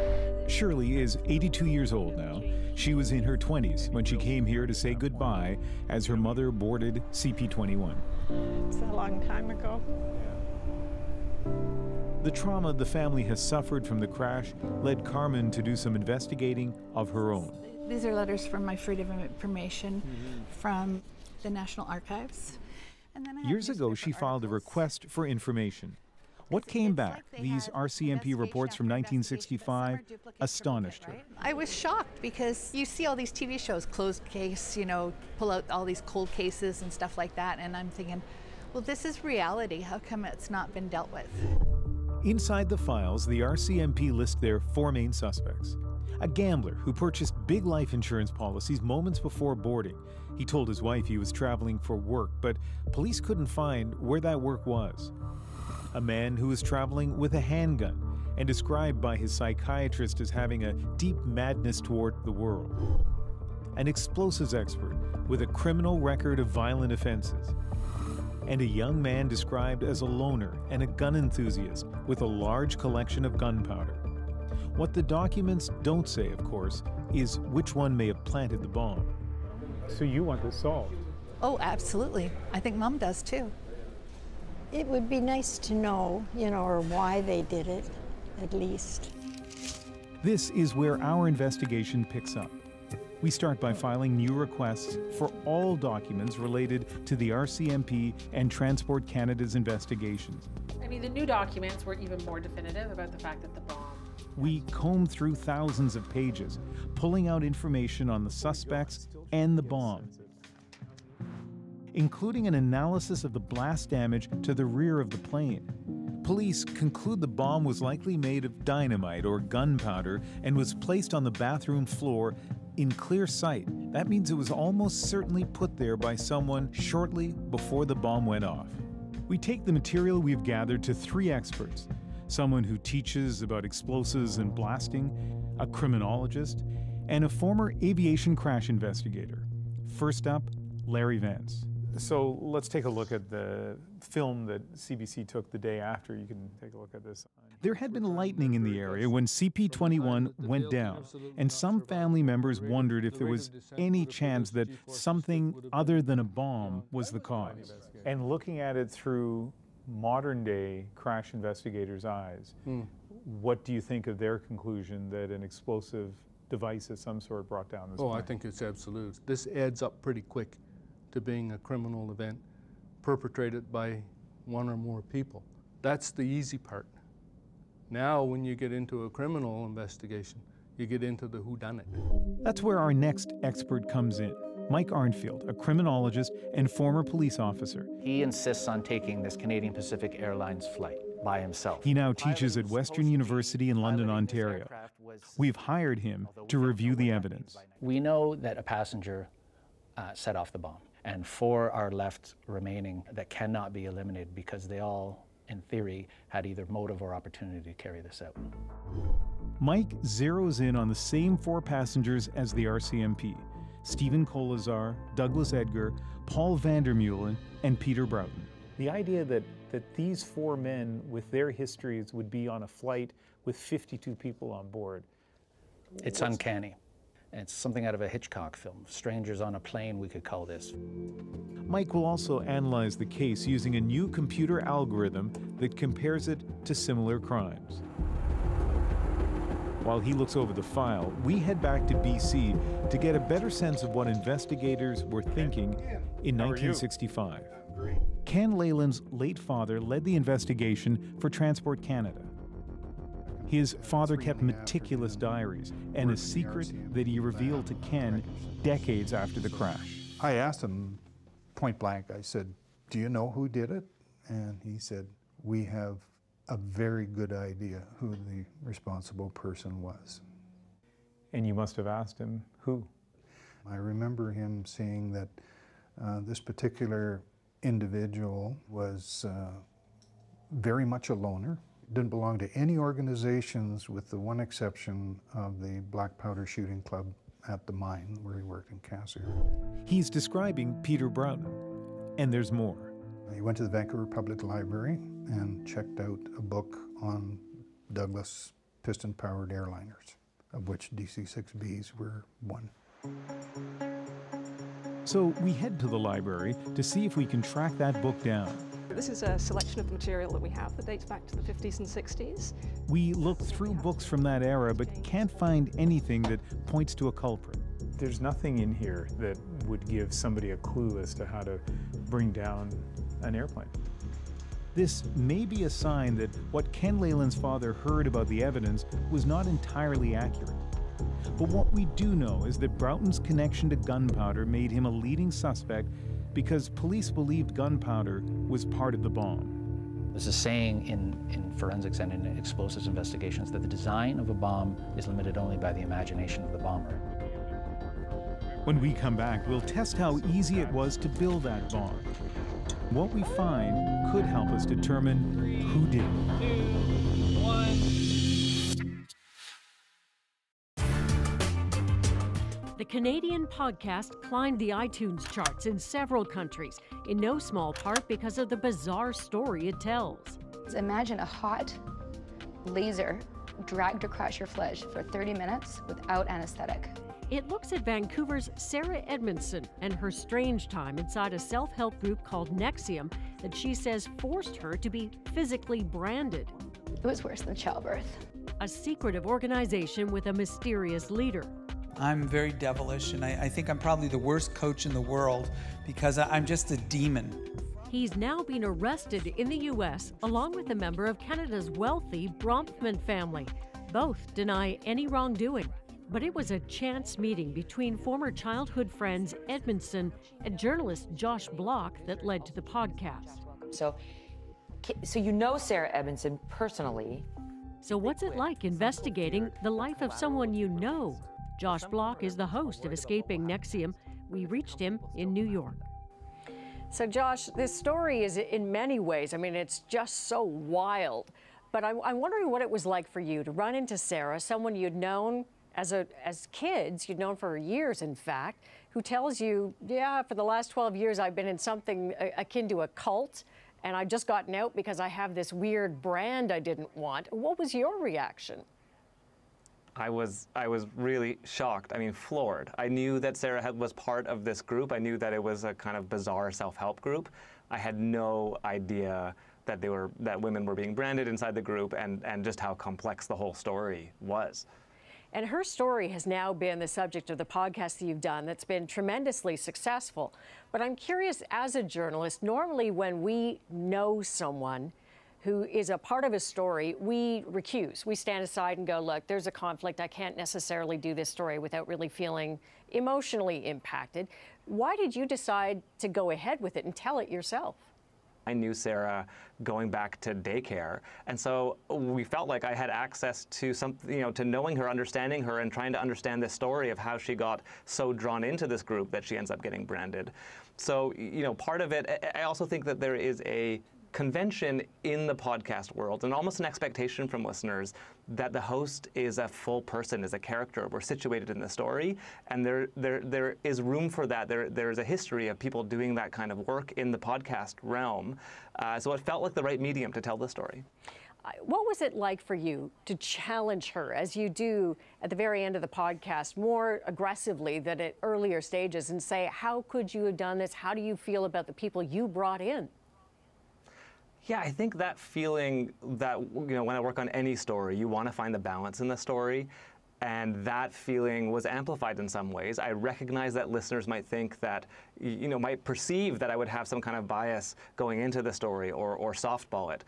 Shirley is 82 years old now. She was in her 20s when she came here to say goodbye as her mother boarded CP-21. It's a long time ago. The trauma the family has suffered from the crash led Carmen to do some investigating of her own. These are letters from my Freedom of Information from the National Archives. And then Years ago, she filed a request for information. What came back, these RCMP reports from 1965, astonished her. I was shocked because you see all these TV shows, closed case, you know, pull out all these cold cases and stuff like that, and I'm thinking, well, this is reality. How come it's not been dealt with? Inside the files, the RCMP list their 4 main suspects. A gambler who purchased big life insurance policies moments before boarding. He told his wife he was traveling for work, but police couldn't find where that work was. a man who was traveling with a handgun and described by his psychiatrist as having a deep madness toward the world. An explosives expert with a criminal record of violent offenses. And a young man described as a loner and a gun enthusiast with a large collection of gunpowder. What the documents don't say, of course, is which one may have planted the bomb. So you want this solved? Oh, absolutely. I think Mom does too. It would be nice to know, or why they did it, at least. This is where our investigation picks up. We start by filing new requests for all documents related to the RCMP and Transport Canada's investigations. I mean, the new documents were even more definitive about the fact that the bomb. We comb through thousands of pages, pulling out information on the suspects and the bomb, including an analysis of the blast damage to the rear of the plane. Police conclude the bomb was likely made of dynamite or gunpowder and was placed on the bathroom floor in clear sight. That means it was almost certainly put there by someone shortly before the bomb went off. We take the material we've gathered to 3 experts, someone who teaches about explosives and blasting, a criminologist, and a former aviation crash investigator. First up, Larry Vance. So let's take a look at the film that CBC took the day after. You can take a look at this. There had been lightning in the area when CP-21 went down, and some family members wondered if there was any chance that something other than a bomb was the cause. And looking at it through modern-day crash investigators' eyes, what do you think of their conclusion that an explosive device of some sort brought down this plane? I think it's absolute. This adds up pretty quick to being a criminal event perpetrated by one or more people. That's the easy part. Now, when you get into a criminal investigation, you get into the whodunit. That's where our next expert comes in. Mike Arnfield, a criminologist and former police officer. He insists on taking this Canadian Pacific Airlines flight by himself. He now teaches at Western University in London, Ontario. We've hired him to review the evidence. We know that a passenger set off the bomb, and 4 are left remaining that cannot be eliminated because they all, in theory, had either motive or opportunity to carry this out. Mike zeroes in on the same 4 passengers as the RCMP: Stephen Colazar, Douglas Edgar, Paul Vandermeulen, and Peter Broughton. The idea that these 4 men with their histories would be on a flight with 52 people on board. It's uncanny. It's something out of a Hitchcock film. Strangers on a Plane, we could call this. Mike will also analyze the case using a new computer algorithm that compares it to similar crimes. While he looks over the file, we head back to BC to get a better sense of what investigators were thinking in 1965. Ken Leyland's late father led the investigation for Transport Canada. His father kept meticulous diaries and a secret that he revealed to Ken decades after the crash. I asked him point blank, I said, "Do you know who did it?" And he said, "We have a very good idea who the responsible person was." And you must have asked him who? I remember him saying that this particular individual was very much a loner. Didn't belong to any organizations with the one exception of the Black Powder Shooting Club at the mine where he worked in Cassiar. He's describing Peter Broughton, and there's more. He went to the Vancouver Public Library and checked out a book on Douglas piston-powered airliners, of which DC-6Bs were one. So we head to the library to see if we can track that book down. This is a selection of the material that we have that dates back to the 50s and 60s. We look through books from that era, but can't find anything that points to a culprit. There's nothing in here that would give somebody a clue as to how to bring down an airplane. This may be a sign that what Ken Leyland's father heard about the evidence was not entirely accurate. But what we do know is that Broughton's connection to gunpowder made him a leading suspect because police believed gunpowder was part of the bomb. There's a saying in forensics and in explosives investigations that the design of a bomb is limited only by the imagination of the bomber. When we come back, we'll test how easy it was to build that bomb. What we find could help us determine who did it. 2, 1. The Canadian podcast climbed the iTunes charts in several countries, in no small part because of the bizarre story it tells. Imagine a hot laser dragged across your flesh for 30 minutes without anesthetic. It looks at Vancouver's Sarah Edmondson and her strange time inside a self-help group called NXIVM that she says forced her to be physically branded. It was worse than childbirth. A secretive organization with a mysterious leader. I'm very devilish, and I think I'm probably the worst coach in the world because I'm just a demon. He's now been arrested in the U.S. along with a member of Canada's wealthy Bronfman family. Both deny any wrongdoing. But it was a chance meeting between former childhood friends Edmondson and journalist Josh Block that led to the podcast. So you know Sarah Edmondson personally. So what's it like investigating the life of someone you know? Josh Block is the host of Escaping NXIVM. We reached him in New York. So Josh, this story is in many ways, I mean, it's just so wild. But I'm wondering what it was like for you to run into Sarah, someone you'd known as kids, you'd known for years, in fact, who tells you, yeah, for the last 12 years, I've been in something akin to a cult, and I've just gotten out because I have this weird brand I didn't want. What was your reaction? I was really shocked, floored. I knew that Sarah was part of this group. I knew that it was a kind of bizarre self-help group. I had no idea that women were being branded inside the group and just how complex the whole story was. And her story has now been the subject of the podcast that you've done that's been tremendously successful. But I'm curious, as a journalist, normally when we know someone who is a part of a story, we recuse. We stand aside and go, look, there's a conflict. I can't necessarily do this story without really feeling emotionally impacted. Why did you decide to go ahead with it and tell it yourself? I knew Sarah going back to daycare, and so we felt like I had access to something, to knowing her, understanding her, and trying to understand this story of how she got so drawn into this group that she ends up getting branded. So, part of it, I also think that there is a convention in the podcast world and almost an expectation from listeners that the host is a full person, is a character. We're situated in the story, and there is room for that. There's a history of people doing that kind of work in the podcast realm. So it felt like the right medium to tell the story. What was it like for you to challenge her, as you do at the very end of the podcast, more aggressively than at earlier stages, and say, how could you have done this? How do you feel about the people you brought in? Yeah, I think that feeling that, when I work on any story, you want to find the balance in the story. And that feeling was amplified in some ways. I recognize that listeners might think that, might perceive that I would have some kind of bias going into the story or softball it.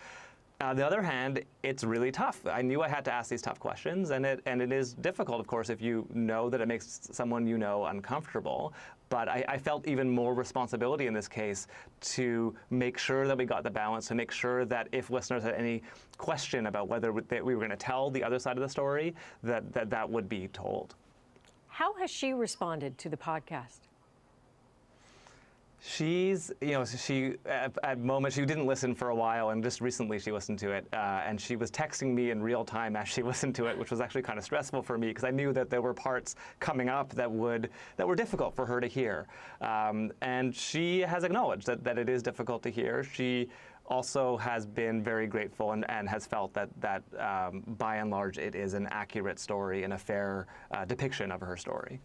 On the other hand, it's really tough. I knew I had to ask these tough questions, and it is difficult, of course, if you know that it makes someone you know uncomfortable. But I felt even more responsibility in this case to make sure that we got the balance, to make sure that if listeners had any question about whether we were going to tell the other side of the story, that would be told. How has she responded to the podcast? She's, at moments, she didn't listen for a while, and just recently she listened to it, and she was texting me in real time as she listened to it, which was actually kind of stressful for me, because I knew that there were parts coming up that were difficult for her to hear. And she has acknowledged that it is difficult to hear. She also has been very grateful and has felt that by and large it is an accurate story and a fair depiction of her story.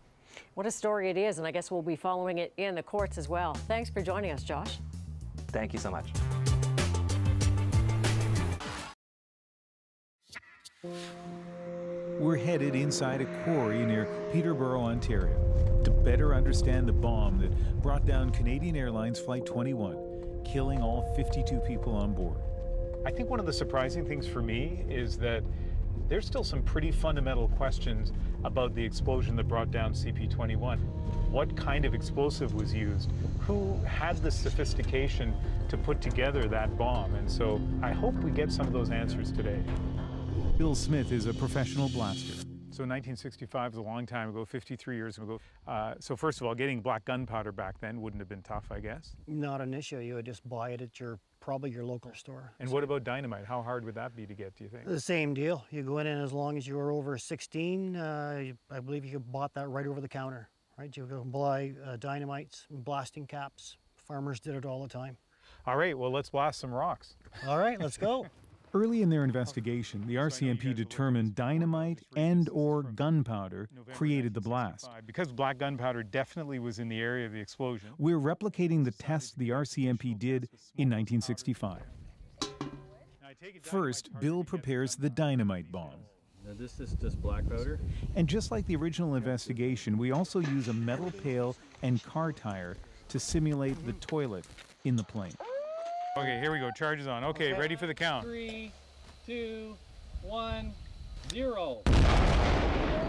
What a story it is, and I guess we'll be following it in the courts as well. Thanks for joining us, Josh. Thank you so much. We're headed inside a quarry near Peterborough, Ontario, to better understand the bomb that brought down Canadian Airlines Flight 21, killing all 52 people on board. I think one of the surprising things for me is that there's still some pretty fundamental questions about the explosion that brought down CP-21. What kind of explosive was used? Who had the sophistication to put together that bomb? And so I hope we get some of those answers today. Bill Smith is a professional blaster. So 1965 is a long time ago, 53 years ago. So first of all, getting black gunpowder back then wouldn't have been tough, I guess. Not an issue. You would just buy it at probably your local store. And what about dynamite? How hard would that be to get, do you think? The same deal. You go in and as long as you were over 16, I believe you bought that right over the counter, right? You go buy dynamites and blasting caps. Farmers did it all the time. All right, well, let's blast some rocks. All right, let's go. Early in their investigation, the RCMP determined dynamite and/or gunpowder created the blast. Because black gunpowder definitely was in the area of the explosion. We're replicating the test the RCMP did in 1965. First, Bill prepares the dynamite bomb. Now this is just black powder? And just like the original investigation, we also use a metal pail and car tire to simulate the toilet in the plane. Okay, here we go. Charges on. Okay, ready for the count. 3, 2, 1, 0.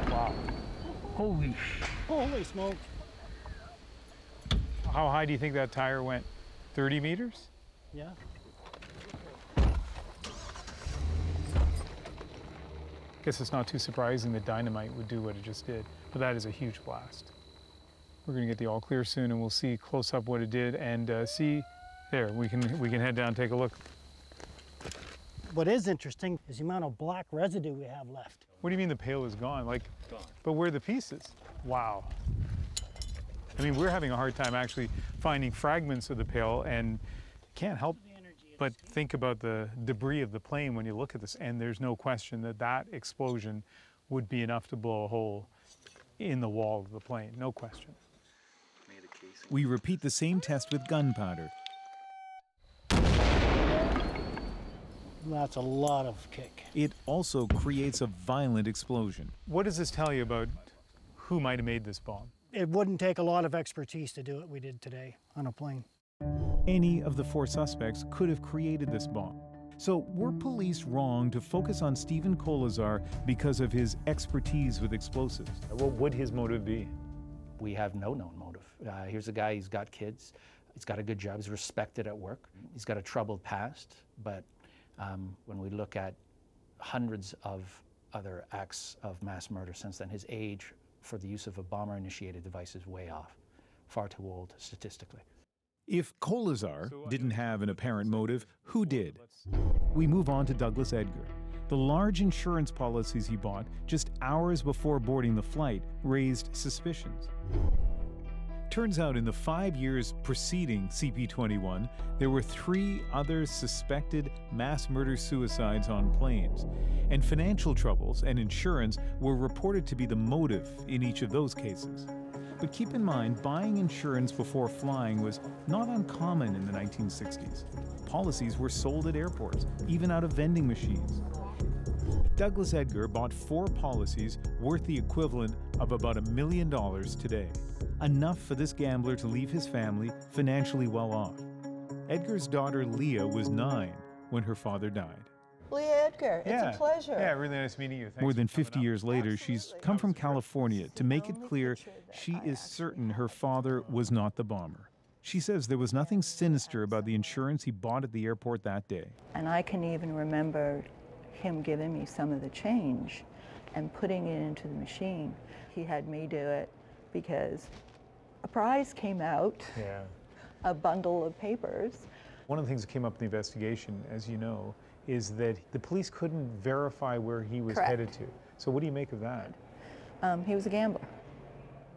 Wow. Holy smoke. How high do you think that tire went? 30 meters? Yeah. Guess it's not too surprising that dynamite would do what it just did, but that is a huge blast. We're going to get the all clear soon, and we'll see close up what it did, and see. There, we can head down and take a look. What is interesting is the amount of black residue we have left. What do you mean the pail is gone? Like, gone. But where are the pieces? Wow. I mean, we're having a hard time actually finding fragments of the pail, and can't help but think about the debris of the plane when you look at this, and there's no question that that explosion would be enough to blow a hole in the wall of the plane, no question. We repeat the same test with gunpowder. That's a lot of kick. It also creates a violent explosion. What does this tell you about who might have made this bomb? It wouldn't take a lot of expertise to do what we did today on a plane. Any of the 4 suspects could have created this bomb. So were police wrong to focus on Stephen Kolazar because of his expertise with explosives? What would his motive be? We have no known motive. Here's a guy, he's got kids, he's got a good job, he's respected at work, he's got a troubled past, but when we look at hundreds of other acts of mass murder since then, his age for the use of a bomber-initiated device is way off, far too old statistically. If Kolazar didn't have an apparent motive, who did? We move on to Douglas Edgar. The large insurance policies he bought just hours before boarding the flight raised suspicions. Turns out in the 5 years preceding CP21, there were 3 other suspected mass murder-suicides on planes, and financial troubles and insurance were reported to be the motive in each of those cases. But keep in mind, buying insurance before flying was not uncommon in the 1960s. Policies were sold at airports, even out of vending machines. Douglas Edgar bought 4 policies worth the equivalent of about $1 million today. Enough for this gambler to leave his family financially well off. Edgar's daughter Leah was 9 when her father died. Leah Edgar, it's a pleasure. Yeah, really nice meeting you. Thanks More than 50 years later, she's come from California to make it clear she is certain her father was not the bomber. She says there was nothing sinister about the insurance he bought at the airport that day. And I can even remember him giving me some of the change and putting it into the machine. He had me do it because a prize came out, a bundle of papers. One of the things that came up in the investigation, as you know, is that the police couldn't verify where he was headed to. So what do you make of that? He was a gambler.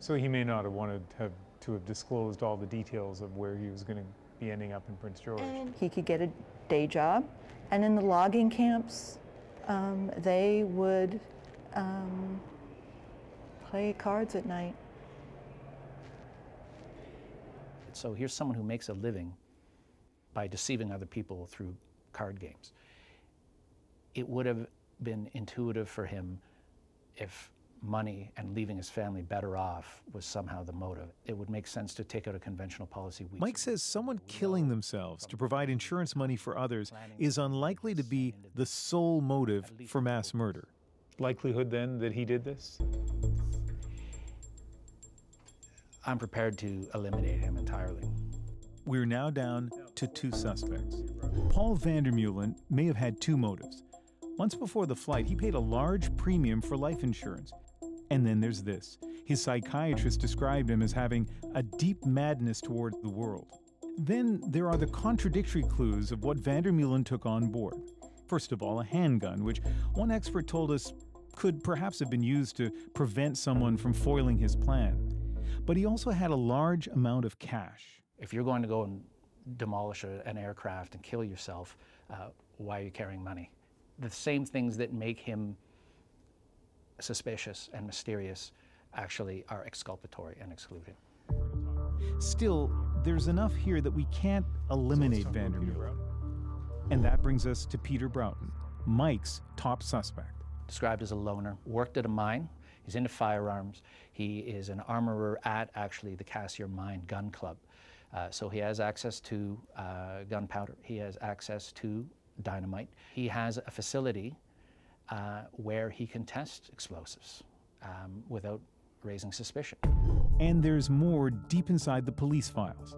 So he may not have wanted to have disclosed all the details of where he was going to be ending up in Prince George. And he could get a day job, and in the logging camps, they would play cards at night. So here's someone who makes a living by deceiving other people through card games. It would have been intuitive for him if money and leaving his family better off was somehow the motive. It would make sense to take out a conventional policy. Mike says someone killing themselves to provide insurance money for others is unlikely to be the sole motive for mass murder. Likelihood then that he did this? I'm prepared to eliminate him entirely. We're now down to 2 suspects. Paul Vandermeulen may have had 2 motives. Months before the flight, he paid a large premium for life insurance. And then there's this. His psychiatrist described him as having a deep madness toward the world. Then there are the contradictory clues of what van der Meulen took on board. First of all, a handgun, which one expert told us could perhaps have been used to prevent someone from foiling his plan. But he also had a large amount of cash. If you're going to go and demolish an aircraft and kill yourself, why are you carrying money? The same things that make him suspicious and mysterious actually are exculpatory and exclude him. Still, there's enough here that we can't eliminate van der Meulen. And that brings us to Peter Broughton, Mike's top suspect. Described as a loner, worked at a mine, he's into firearms, he is an armorer at actually the Cassier Mine Gun Club. So he has access to gunpowder, he has access to dynamite. He has a facility where he can test explosives without raising suspicion. And there's more deep inside the police files.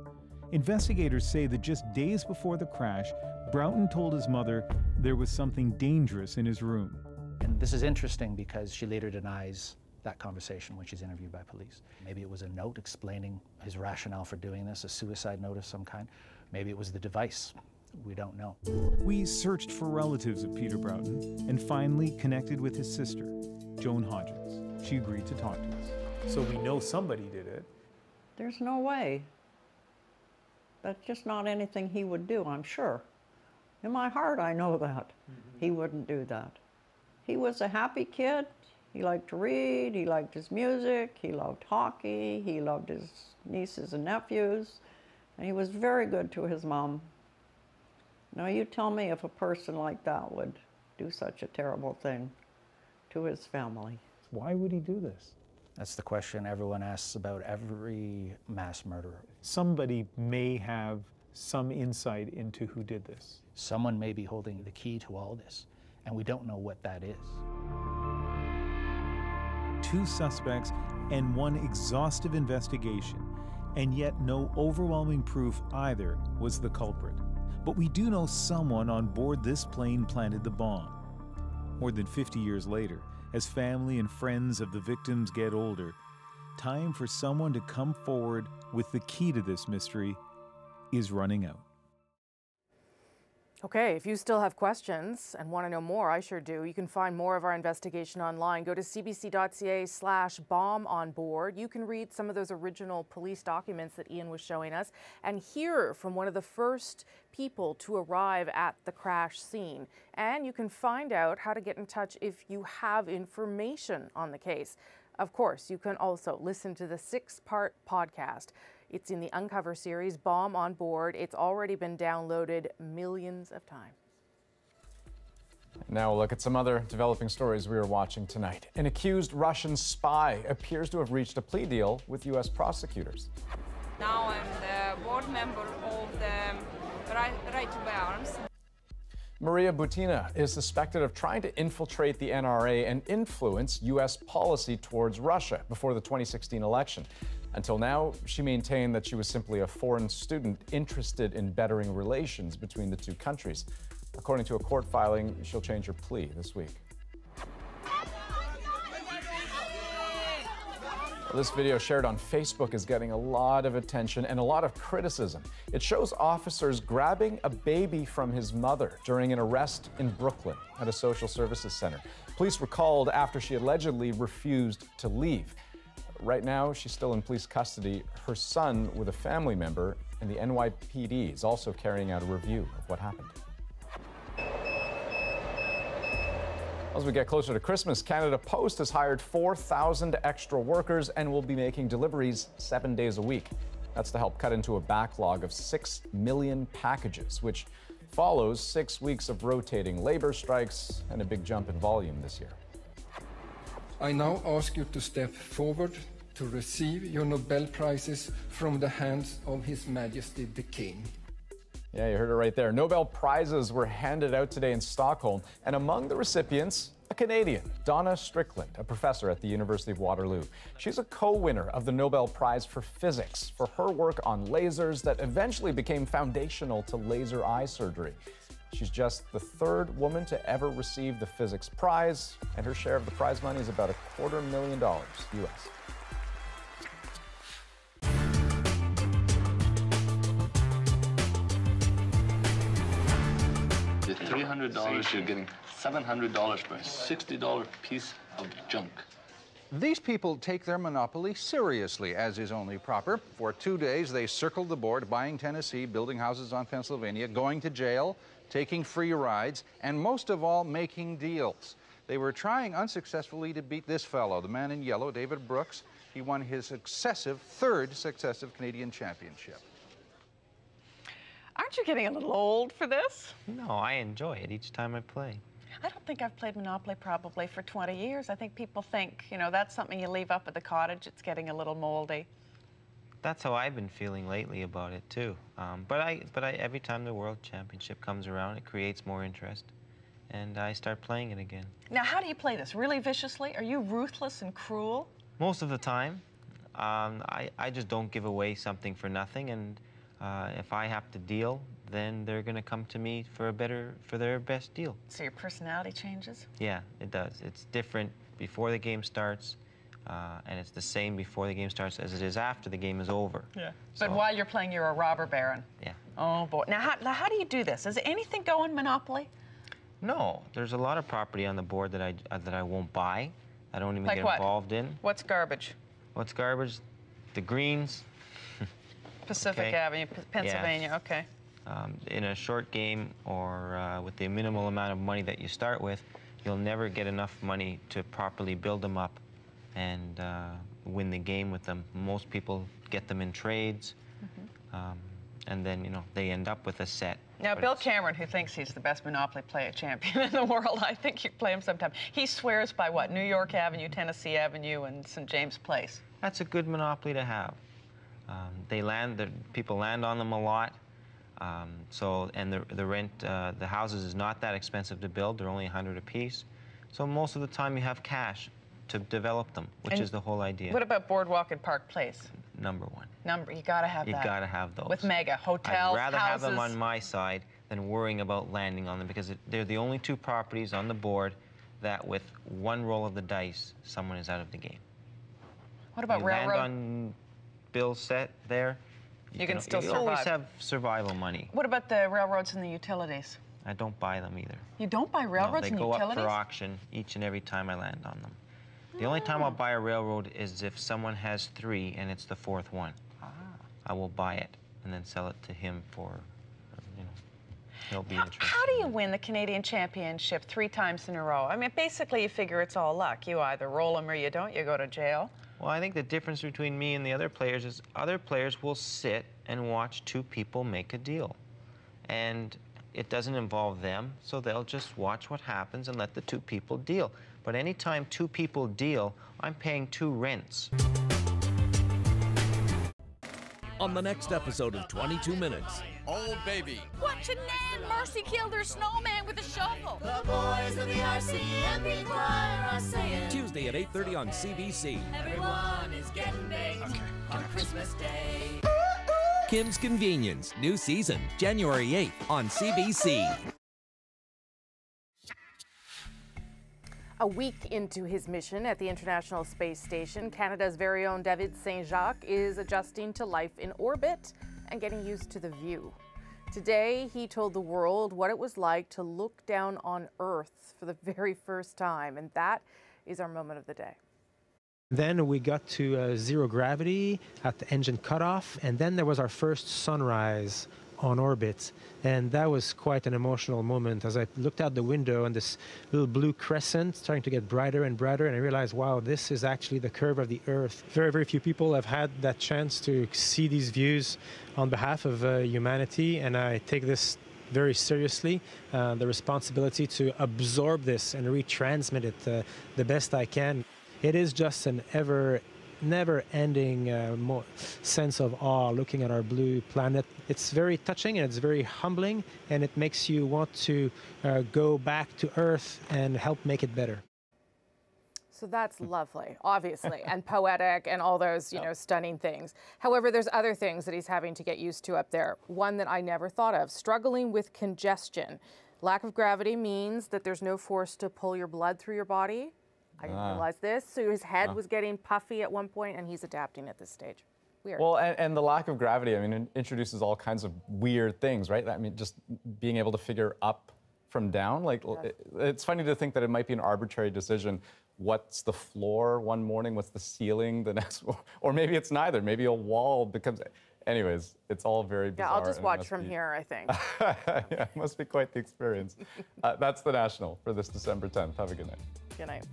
Investigators say that just days before the crash, Broughton told his mother there was something dangerous in his room. And this is interesting because she later denies that conversation when she's interviewed by police. Maybe it was a note explaining his rationale for doing this, a suicide note of some kind. Maybe it was the device. We don't know. We searched for relatives of Peter Broughton and finally connected with his sister, Joan Hodgins. She agreed to talk to us. So we know somebody did it. There's no way. That's just not anything he would do, I'm sure. In my heart, I know that. He wouldn't do that. He was a happy kid. He liked to read, he liked his music, he loved hockey, he loved his nieces and nephews, and he was very good to his mom. Now you tell me if a person like that would do such a terrible thing to his family. Why would he do this? That's the question everyone asks about every mass murderer. Somebody may have some insight into who did this. Someone may be holding the key to all this, and we don't know what that is. 2 suspects and 1 exhaustive investigation, and yet no overwhelming proof either was the culprit. But we do know someone on board this plane planted the bomb. More than 50 years later, as family and friends of the victims get older, time for someone to come forward with the key to this mystery is running out. Okay, if you still have questions and want to know more, I sure do. You can find more of our investigation online. Go to cbc.ca/bomb-on-board. You can read some of those original police documents that Ian was showing us and hear from one of the first people to arrive at the crash scene. And you can find out how to get in touch if you have information on the case. Of course, you can also listen to the 6-part podcast. It's in the Uncover series, Bomb on Board. It's already been downloaded millions of times. Now we'll look at some other developing stories we are watching tonight. An accused Russian spy appears to have reached a plea deal with U.S. prosecutors. Now I'm the board member of the Right to Bear Arms. Maria Butina is suspected of trying to infiltrate the NRA and influence U.S. policy towards Russia before the 2016 election. Until now, she maintained that she was simply a foreign student interested in bettering relations between the 2 countries. According to a court filing, she'll change her plea this week. Well, this video shared on Facebook is getting a lot of attention and a lot of criticism. It shows officers grabbing a baby from his mother during an arrest in Brooklyn at a social services center. Police were called after she allegedly refused to leave. Right now, she's still in police custody. Her son with a family member, and the NYPD is also carrying out a review of what happened. As we get closer to Christmas, Canada Post has hired 4,000 extra workers and will be making deliveries 7 days a week. That's to help cut into a backlog of 6 million packages, which follows 6 weeks of rotating labor strikes and a big jump in volume this year. I now ask you to step forward to receive your Nobel Prizes from the hands of His Majesty the King. Yeah, you heard it right there. Nobel Prizes were handed out today in Stockholm, and among the recipients, a Canadian, Donna Strickland, a professor at the University of Waterloo. She's a co-winner of the Nobel Prize for Physics for her work on lasers that eventually became foundational to laser eye surgery. She's just the third woman to ever receive the physics prize, and her share of the prize money is about $250,000 US. The $300, you're getting $700 for a $60 piece of junk. These people take their monopoly seriously, as is only proper. For 2 days, they circled the board, buying Tennessee, building houses on Pennsylvania, going to jail, taking free rides, and most of all, making deals. They were trying unsuccessfully to beat this fellow, the man in yellow, David Brooks. He won his third successive Canadian championship. Aren't you getting a little old for this? No, I enjoy it each time I play. I don't think I've played Monopoly probably for 20 years. I think people think, you know, that's something you leave up at the cottage. It's getting a little moldy. That's how I've been feeling lately about it too. But every time the World Championship comes around, it creates more interest, and I start playing it again. Now, how do you play this? Really viciously? Are you ruthless and cruel? Most of the time, I just don't give away something for nothing, and if I have to deal, then they're going to come to me for their best deal. So your personality changes? Yeah, it does. It's different before the game starts, and it's the same before the game starts as it is after the game is over. Yeah. But while you're playing, you're a robber baron. Yeah. Oh boy. Now how do you do this? Does anything go in Monopoly? No, there's a lot of property on the board that I won't buy. I don't even Like get what? involved in. What's garbage? What's garbage? The greens. Pacific Okay. Avenue, Pennsylvania. Yeah. Okay. In a short game or with the minimal amount of money that you start with, you'll never get enough money to properly build them up and win the game with them. Most people get them in trades, and then, you know, they end up with a set. Now, Bill Cameron, who thinks he's the best Monopoly player champion in the world, I think you play him sometime. He swears by what? New York Avenue, Tennessee Avenue, and St. James Place. That's a good Monopoly to have. People land on them a lot. And the rent, the houses is not that expensive to build. They're only $100 apiece. So most of the time you have cash to develop them, which is the whole idea. What about Boardwalk and Park Place? Number one. You gotta have that. You gotta have those. With mega hotels, I'd rather houses. have them on my side than worrying about landing on them, because they're the only two properties on the board that with one roll of the dice, someone is out of the game. What about you railroad? land on Bill's set there, you can still you survive. always have survival money. What about the railroads and the utilities? I don't buy them either. You don't buy railroads and No, they go utilities? up for auction each and every time I land on them. The only time I'll buy a railroad is if someone has 3 and it's the 4th one. I will buy it and then sell it to him for, you know, he'll be interested. How do you win the Canadian Championship 3 times in a row? I mean, basically you figure it's all luck. You either roll them or you don't, you go to jail. Well, I think the difference between me and the other players is other players will sit and watch 2 people make a deal. And it doesn't involve them, so they'll just watch what happens and let the 2 people deal. But anytime 2 people deal, I'm paying 2 rents. On the next episode of 22 Minutes. Oh, baby. What your Nan Mercy killed her snowman with a shovel. The boys of the RCMP choir are saying. Tuesday at 8:30 on CBC. Everyone is getting baked on Christmas Day. Kim's Convenience, new season, January 8th on CBC. A week into his mission at the International Space Station, Canada's very own David Saint-Jacques is adjusting to life in orbit and getting used to the view. Today, he told the world what it was like to look down on Earth for the very first time, and that is our moment of the day. Then we got to zero gravity at the engine cutoff, and then there was our first sunrise on orbit. And that was quite an emotional moment as I looked out the window and this little blue crescent starting to get brighter and brighter, and I realized, wow, this is actually the curve of the Earth. Very, very few people have had that chance to see these views on behalf of humanity, and I take this very seriously, the responsibility to absorb this and retransmit it the best I can. It is just an never-ending sense of awe looking at our blue planet. It's very touching and it's very humbling, and it makes you want to go back to Earth and help make it better. So that's lovely, obviously, and poetic and all those, you know, stunning things. However, there's other things that he's having to get used to up there. One that I never thought of, struggling with congestion. Lack of gravity means that there's no force to pull your blood through your body. I didn't realize this. So his head was getting puffy at one point, and he's adapting at this stage. Weird. Well, and the lack of gravity, I mean, it introduces all kinds of weird things, right? I mean, just being able to figure up from down, like, it's funny to think that it might be an arbitrary decision. What's the floor one morning? What's the ceiling the next? Or maybe it's neither. Maybe a wall becomes. Anyways, it's all very bizarre. Yeah, I'll just watch from here, I think. Yeah, it must be quite the experience. That's The National for this December 10th. Have a good night. Good night.